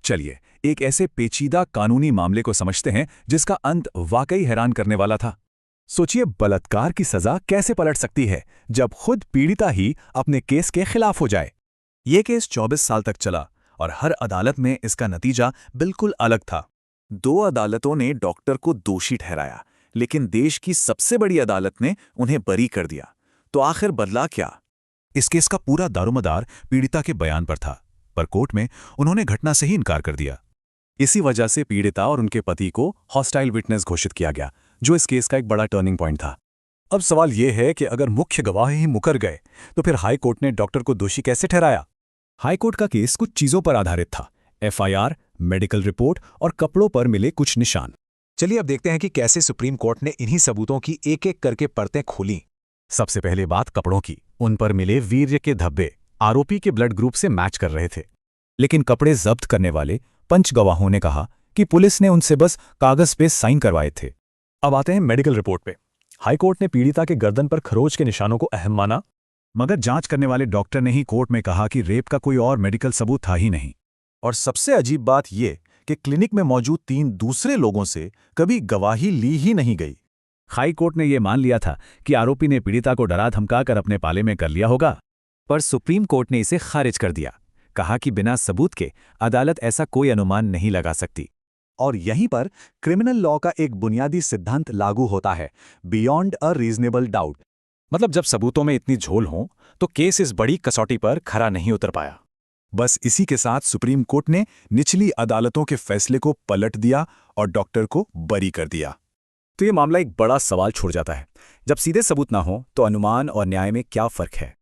चलिए एक ऐसे पेचीदा कानूनी मामले को समझते हैं जिसका अंत वाकई हैरान करने वाला था। सोचिए बलात्कार की सजा कैसे पलट सकती है जब खुद पीड़िता ही अपने केस के खिलाफ हो जाए। ये केस 24 साल तक चला और हर अदालत में इसका नतीजा बिल्कुल अलग था। 2 अदालतों ने डॉक्टर को दोषी ठहराया, लेकिन देश की सबसे बड़ी अदालत ने उन्हें बरी कर दिया। तो आखिर बदला क्या? इस केस का पूरा दारोमदार पीड़िता के बयान पर था, पर कोर्ट में उन्होंने घटना से ही इनकार कर दिया। इसी वजह से पीड़िता और उनके पति को हॉस्टाइल विटनेस घोषित किया गया, जो इस केस का एक बड़ा टर्निंग पॉइंट था। अब सवाल यह है कि अगर मुख्य गवाह ही मुकर गए तो फिर हाई कोर्ट ने डॉक्टर को दोषी कैसे ठहराया? हाई कोर्ट का केस कुछ चीजों पर आधारित था: एफआईआर, मेडिकल रिपोर्ट और कपड़ों पर मिले कुछ निशान। चलिए अब देखते हैं कि कैसे सुप्रीम कोर्ट ने इन्हीं सबूतों की एक एक करके परतें खोली। सबसे पहले बात कपड़ों की। उन पर मिले वीर्य के धब्बे आरोपी के ब्लड ग्रुप से मैच कर रहे थे, लेकिन कपड़े जब्त करने वाले पंच गवाहों ने कहा कि पुलिस ने उनसे बस कागज पे साइन करवाए थे। अब आते हैं मेडिकल रिपोर्ट पे। हाईकोर्ट ने पीड़िता के गर्दन पर खरोच के निशानों को अहम माना, मगर जांच करने वाले डॉक्टर ने ही कोर्ट में कहा कि रेप का कोई और मेडिकल सबूत था ही नहीं। और सबसे अजीब बात यह कि क्लिनिक में मौजूद 3 दूसरे लोगों से कभी गवाही ली ही नहीं गई। हाई कोर्ट ने यह मान लिया था कि आरोपी ने पीड़िता को डरा धमकाकर अपने पाले में कर लिया होगा, पर सुप्रीम कोर्ट ने इसे खारिज कर दिया। कहा कि बिना सबूत के अदालत ऐसा कोई अनुमान नहीं लगा सकती। और यहीं पर क्रिमिनल लॉ का एक बुनियादी सिद्धांत लागू होता है, बियॉन्ड अ रीजनेबल डाउट। मतलब जब सबूतों में इतनी झोल हो तो केस इस बड़ी कसौटी पर खरा नहीं उतर पाया। बस इसी के साथ सुप्रीम कोर्ट ने निचली अदालतों के फैसले को पलट दिया और डॉक्टर को बरी कर दिया। तो ये मामला एक बड़ा सवाल छोड़ जाता है, जब सीधे सबूत ना हो तो अनुमान और न्याय में क्या फर्क है?